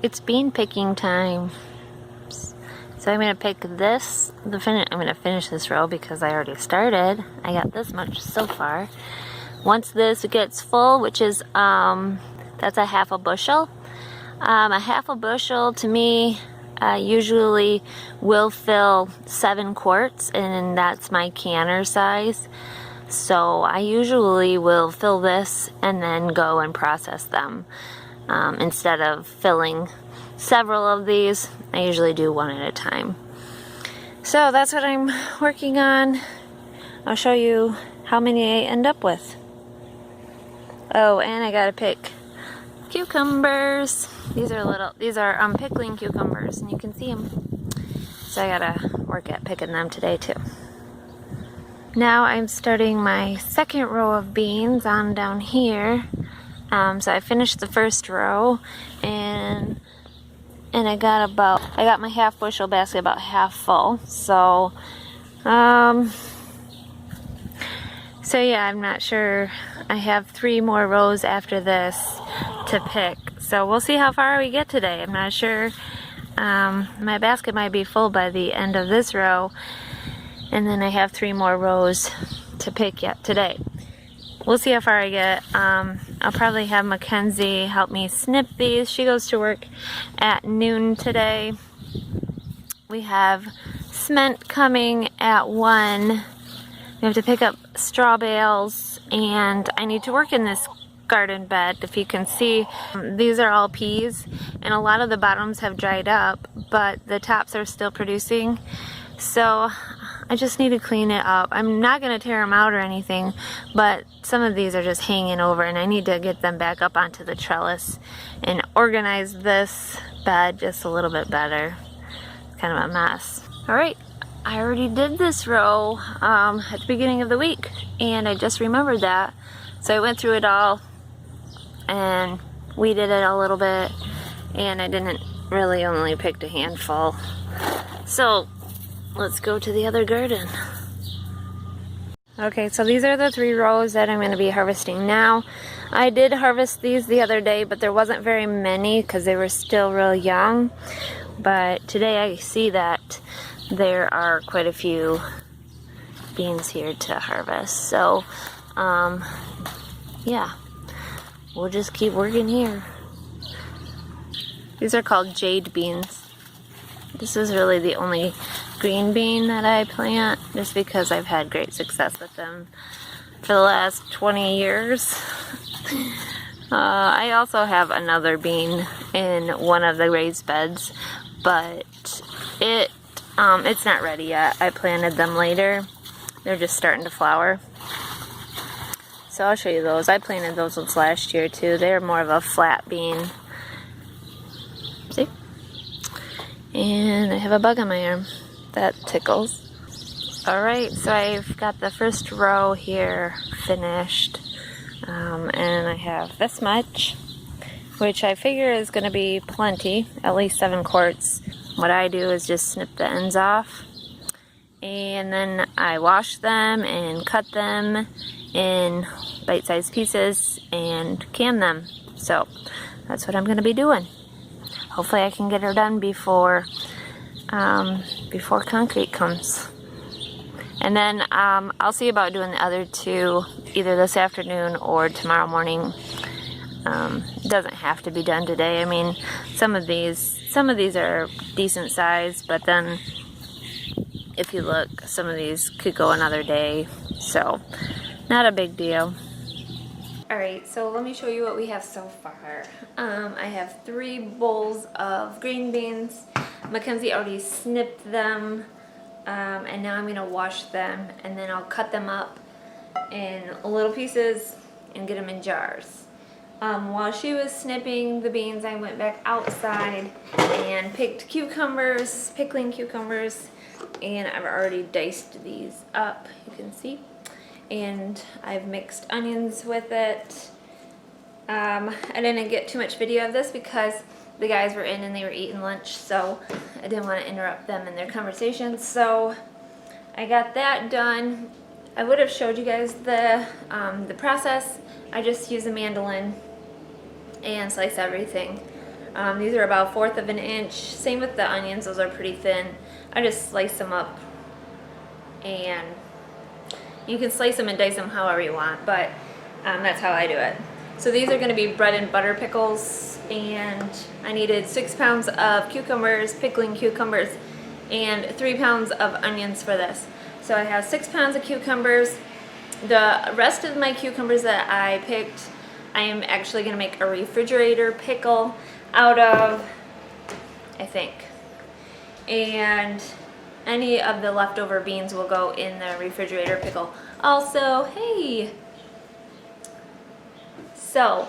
It's bean picking time. So I'm gonna pick this. I'm gonna finish this row because I already started. I got this much so far. Once this gets full, which is that's a half a bushel. A half a bushel to me usually will fill 7 quarts, and that's my canner size. So I usually will fill this and then go and process them. Instead of filling several of these, I usually do one at a time. So that's what I'm working on. I'll show you how many I end up with. Oh, and I gotta pick cucumbers. These are pickling cucumbers, and you can see them. So I gotta work at picking them today too. Now I'm starting my second row of beans on down here. So I finished the first row, and I got my half bushel basket about half full. So yeah, I'm not sure. I have 3 more rows after this to pick. So we'll see how far we get today. I'm not sure. My basket might be full by the end of this row, and then I have 3 more rows to pick yet today. We'll see how far I get. I'll probably have Mackenzie help me snip these. She goes to work at noon today. We have cement coming at 1. We have to pick up straw bales, and I need to work in this garden bed. If you can see, these are all peas, and a lot of the bottoms have dried up, but the tops are still producing. So I just need to clean it up. I'm not going to tear them out or anything, but some of these are just hanging over, and I need to get them back up onto the trellis and organize this bed just a little bit better. It's kind of a mess. Alright, I already did this row at the beginning of the week, and I just remembered that. So I went through it all and weeded it a little bit, and I didn't really only picked a handful. So let's go to the other garden. Okay, so these are the 3 rows that I'm going to be harvesting now. I did harvest these the other day, but there wasn't very many because they were still real young. But today I see that there are quite a few beans here to harvest. So, yeah, we'll just keep working here. These are called jade beans. This is really the only green bean that I plant, just because I've had great success with them for the last 20 years. I also have another bean in one of the raised beds, but it's not ready yet. I planted them later. They're just starting to flower. So I'll show you those. I planted those ones last year too. They're more of a flat bean. See? And I have a bug on my arm. That tickles. Alright, so I've got the first row here finished. And I have this much, which I figure is going to be plenty, at least 7 quarts. What I do is just snip the ends off, and then I wash them and cut them in bite-sized pieces and can them. So that's what I'm going to be doing. Hopefully I can get her done before concrete comes. And then I'll see about doing the other 2 either this afternoon or tomorrow morning. It doesn't have to be done today. I mean, some of these are decent size, but then if you look, some of these could go another day. So not a big deal. Alright, so let me show you what we have so far. I have 3 bowls of green beans. Mackenzie already snipped them, and now I'm going to wash them, and then I'll cut them up in little pieces and get them in jars. While she was snipping the beans, I went back outside and picked cucumbers, pickling cucumbers, and I've already diced these up, you can see. And I've mixed onions with it. I didn't get too much video of this because the guys were in and they were eating lunch, so I didn't want to interrupt them in their conversation. So I got that done. I would have showed you guys the process. I just use a mandolin and slice everything. These are about 1/4 of an inch. Same with the onions, those are pretty thin. I just slice them up, and you can slice them and dice them however you want, but that's how I do it. So these are going to be bread and butter pickles, and I needed 6 pounds of cucumbers, pickling cucumbers, and 3 pounds of onions for this. So I have 6 pounds of cucumbers. The rest of my cucumbers that I picked, I am actually going to make a refrigerator pickle out of, I think. And any of the leftover beans will go in the refrigerator pickle. Also, hey! So,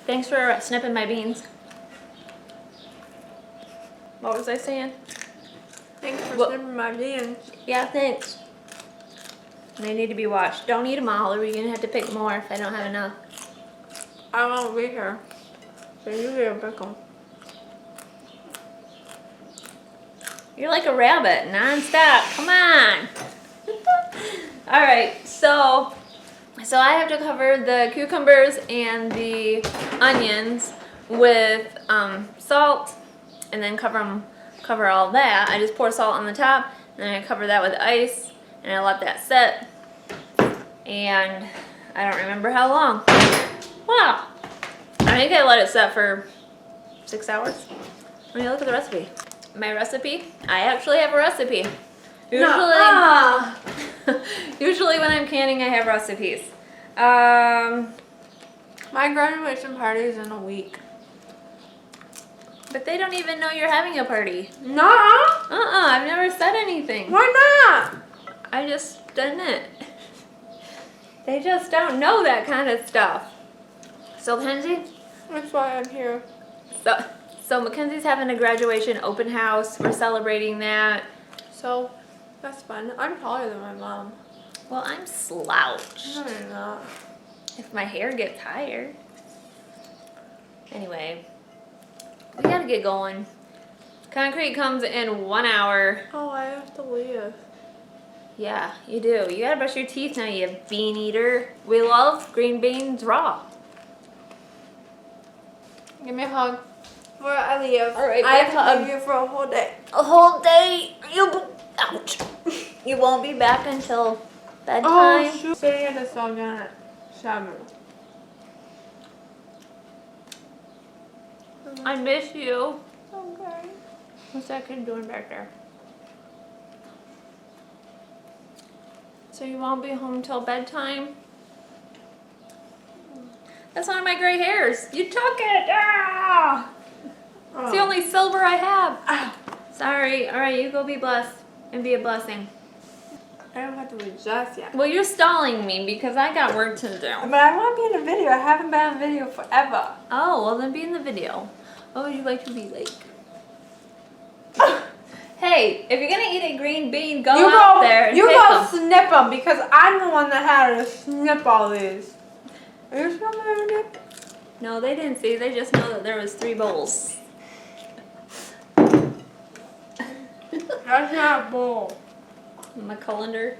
thanks for snipping my beans. What was I saying? Thanks for snipping my beans. Yeah, thanks. They need to be washed. Don't eat them all, or you're going to have to pick more if I don't have enough. I won't be here. So you get a pickle. You're like a rabbit, non-stop. Come on. Alright, so I have to cover the cucumbers and the onions with salt, and then cover all that. I just pour salt on the top, and then I cover that with ice, and I let that set. And I don't remember how long. Wow. I think I let it set for 6 hours. When you look at the recipe. My recipe? I actually have a recipe. Usually when I'm canning, I have recipes. My graduation party is in a week. But they don't even know you're having a party. No. I've never said anything. Why not? I just didn't. They just don't know that kind of stuff. So Mackenzie? That's why I'm here. So Mackenzie's having a graduation open house. We're celebrating that. So, that's fun. I'm taller than my mom. Well, I'm slouched. No, you're not. If my hair gets higher. Anyway, we gotta get going. Concrete comes in 1 hour. Oh, I have to leave. Yeah, you do. You gotta brush your teeth now, you bean eater. We love green beans raw. Give me a hug before I leave. All right, I have big to hug. leave you for a whole day. A whole day. Ouch. You won't be back until bedtime. Oh, shoot. Sitting at the sun at 7. I miss you. Okay. What's that kid doing back there? So you won't be home till bedtime? That's one of my gray hairs. You took it! Ah! Oh. It's the only silver I have. Ah. Sorry. Alright, you go be blessed and be a blessing. I don't have to adjust yet. Well, you're stalling me because I got work to do. But I want to be in a video. I haven't been in a video forever. Oh, well then be in the video. What would you like to be like? Hey, if you're gonna eat a green bean, go out there and you pick go 'em. snip them because I'm the one that had to snip all these. Are you snipping everything? No, they didn't see. They just know that there was 3 bowls. That's not a bowl. My colander.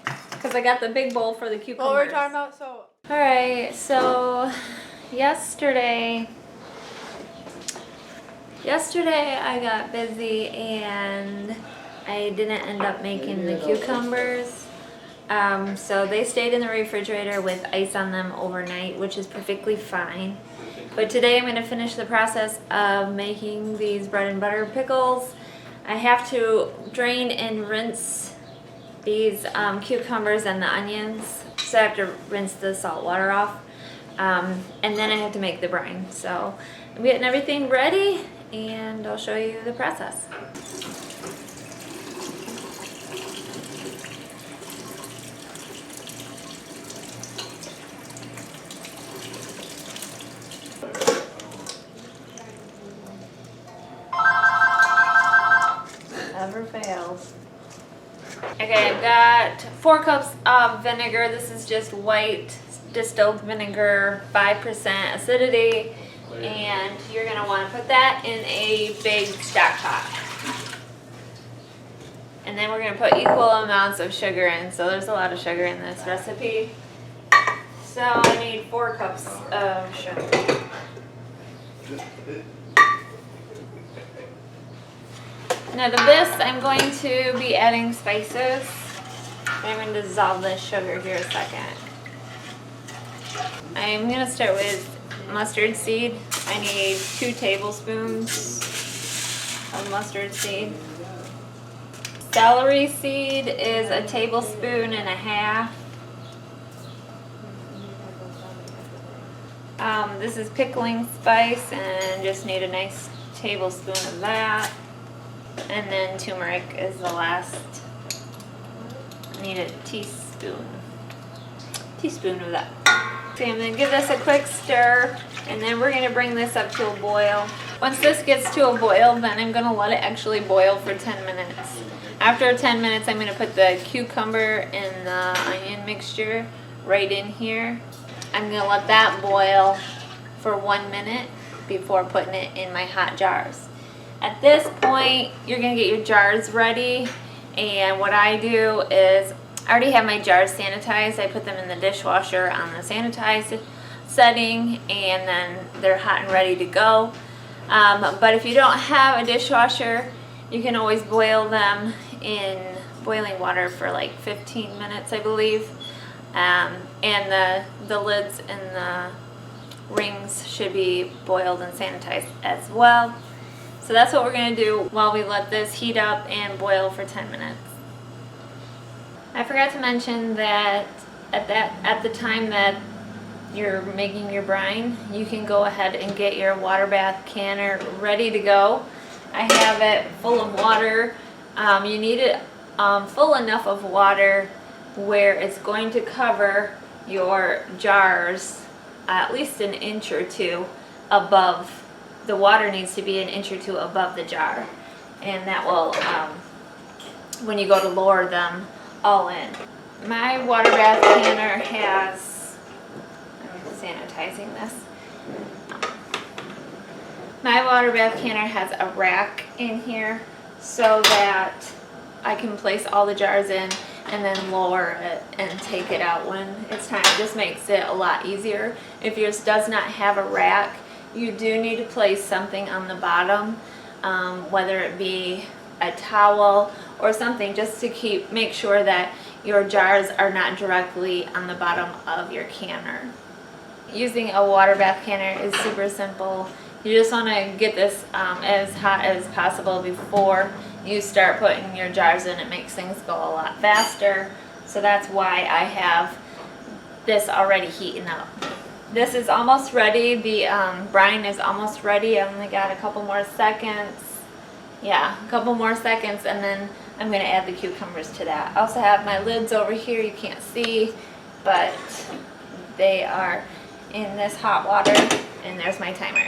Because I got the big bowl for the cucumbers. What we're talking about, so. Alright, so yesterday I got busy and I didn't end up making the cucumbers. So they stayed in the refrigerator with ice on them overnight, which is perfectly fine. But today I'm going to finish the process of making these bread and butter pickles. I have to drain and rinse these cucumbers and the onions. So I have to rinse the salt water off. And then I have to make the brine. So I'm getting everything ready and I'll show you the process. Never fails. Okay, I've got 4 cups of vinegar. This is just white distilled vinegar, 5% acidity. And you're going to want to put that in a big stock pot. And then we're going to put equal amounts of sugar in. So there's a lot of sugar in this recipe. So I need 4 cups of sugar. Now to this, I'm going to be adding spices. I'm going to dissolve this sugar here a second. I'm going to start with mustard seed. I need 2 tablespoons of mustard seed. Celery seed is 1.5 tablespoons. This is pickling spice and just need a nice tablespoon of that. And then turmeric is the last. I need a teaspoon of that. Okay, I'm going to give this a quick stir, and then we're going to bring this up to a boil. Once this gets to a boil, then I'm going to let it actually boil for 10 minutes. After 10 minutes, I'm going to put the cucumber and the onion mixture right in here. I'm going to let that boil for 1 minute before putting it in my hot jars. At this point, you're going to get your jars ready, and what I do is I already have my jars sanitized. I put them in the dishwasher on the sanitize setting, and then they're hot and ready to go. But if you don't have a dishwasher, you can always boil them in boiling water for like 15 minutes, I believe. And the lids and the rings should be boiled and sanitized as well. So that's what we're going to do while we let this heat up and boil for 10 minutes. I forgot to mention that at the time that you're making your brine, you can go ahead and get your water bath canner ready to go. I have it full of water. You need it full enough of water where it's going to cover your jars at least 1 inch or 2 above. The water needs to be 1 inch or 2 above the jar, and that will, when you go to lower them all in. My water bath canner has, I'm sanitizing this. My water bath canner has a rack in here so that I can place all the jars in and then lower it and take it out when it's time. It just makes it a lot easier. If yours does not have a rack, you do need to place something on the bottom, whether it be a towel or something, just to make sure that your jars are not directly on the bottom of your canner. Using a water bath canner is super simple. You just want to get this as hot as possible before you start putting your jars in. It makes things go a lot faster. So that's why I have this already heating up. This is almost ready. The brine is almost ready. I only got a couple more seconds. Yeah, a couple more seconds, and then I'm going to add the cucumbers to that. I also have my lids over here. You can't see, but they are in this hot water, and there's my timer.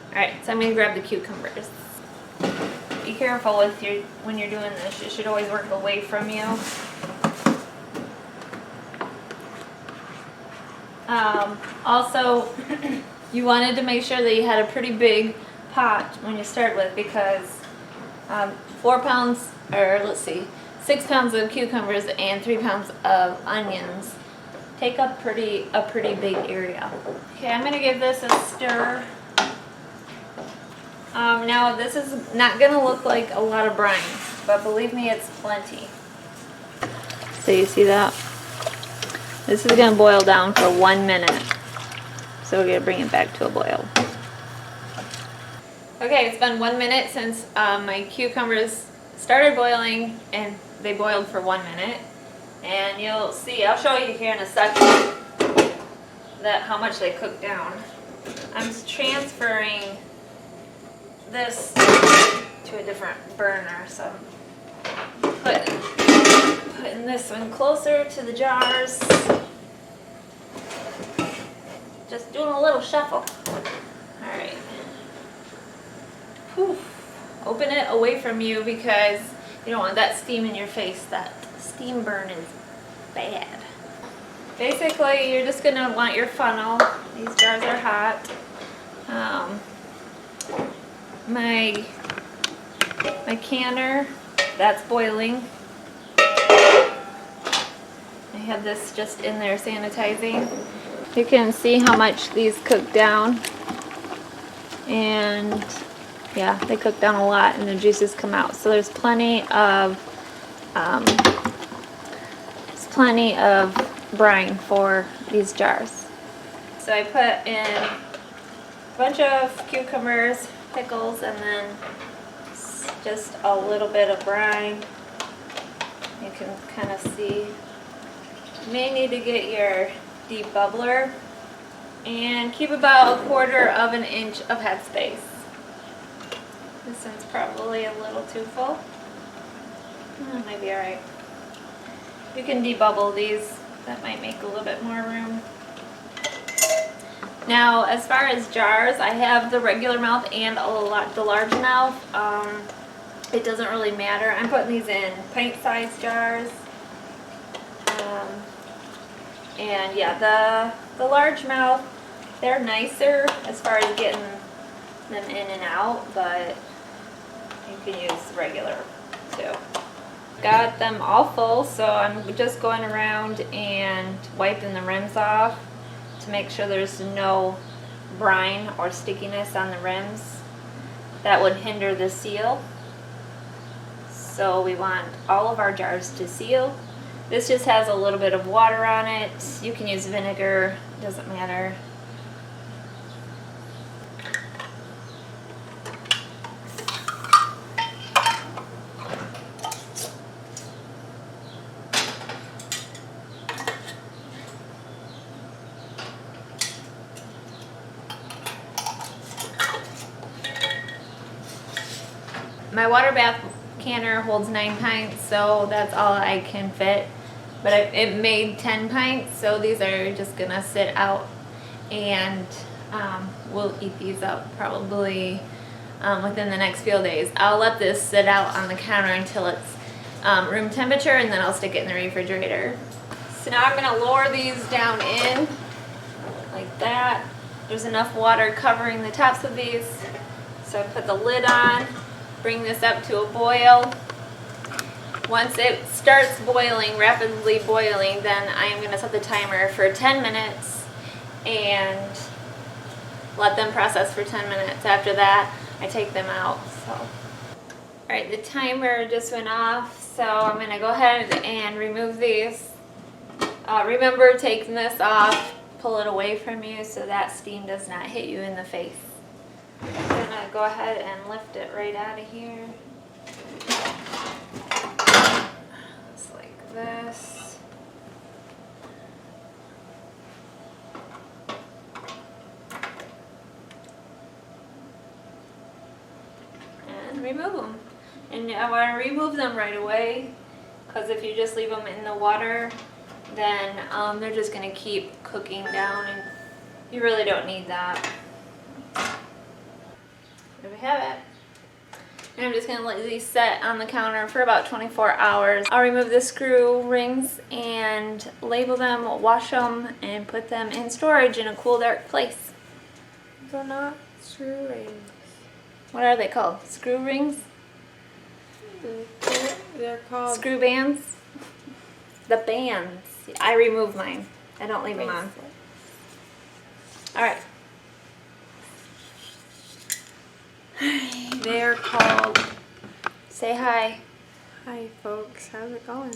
Alright, so I'm going to grab the cucumbers. Be careful with when you're doing this. You should always work away from you. Also, you wanted to make sure that you had a pretty big pot when you start with, because 4 pounds, or let's see, 6 pounds of cucumbers and 3 pounds of onions take up a pretty big area. Okay, I'm going to give this a stir. Now this is not going to look like a lot of brine, but believe me, it's plenty. So you see that? This is going to boil down for 1 minute. So we're going to bring it back to a boil. Okay, it's been 1 minute since my cucumbers started boiling, and they boiled for 1 minute. And you'll see, I'll show you here in a second that how much they cooked down. I'm transferring this to a different burner, so I'm putting this one closer to the jars. Just doing a little shuffle. Alright. Open it away from you because you don't want that steam in your face. That steam burn is bad. Basically, you're just going to want your funnel. These jars are hot. My canner, that's boiling. I have this just in there sanitizing. You can see how much these cook down. And yeah, they cook down a lot and the juices come out. So there's plenty of brine for these jars. So I put in a bunch of cucumbers, pickles, and then just a little bit of brine. You can kind of see. You may need to get your deep bubbler and keep about 1/4 inch of headspace. This one's probably a little too full. Might be alright. You can debubble these. That might make a little bit more room. Now, as far as jars, I have the regular mouth and the large mouth. It doesn't really matter. I'm putting these in pint-sized jars. And yeah, the large mouth, they're nicer as far as getting them in and out, but you can use regular too. Got them all full, so I'm just going around and wiping the rims off to make sure there's no brine or stickiness on the rims that would hinder the seal. So we want all of our jars to seal. This just has a little bit of water on it. You can use vinegar, doesn't matter. My water bath canner holds 9 pints, so that's all I can fit. But it made 10 pints, so these are just gonna sit out, and we'll eat these up probably within the next few days. I'll let this sit out on the counter until it's room temperature, and then I'll stick it in the refrigerator. So now I'm gonna lower these down in like that. There's enough water covering the tops of these, so I put the lid on. Bring this up to a boil. Once it starts boiling, rapidly boiling, then I'm going to set the timer for 10 minutes and let them process for 10 minutes. After that, I take them out. Alright, the timer just went off, so I'm going to go ahead and remove these. Remember, taking this off, pull it away from you so that steam does not hit you in the face. I'm going to go ahead and lift it right out of here. Just like this. And remove them. And I want to remove them right away, because if you just leave them in the water, then they're just going to keep cooking down, and you really don't need that. There we have it. And I'm just going to let these set on the counter for about 24 hours. I'll remove the screw rings and label them, wash them, and put them in storage in a cool, dark place. They're not screw rings. What are they called? Screw rings? They're called Screw bands? The bands. I remove mine. I don't leave them on. Alright. They're called. Say hi. Hi folks, how's it going?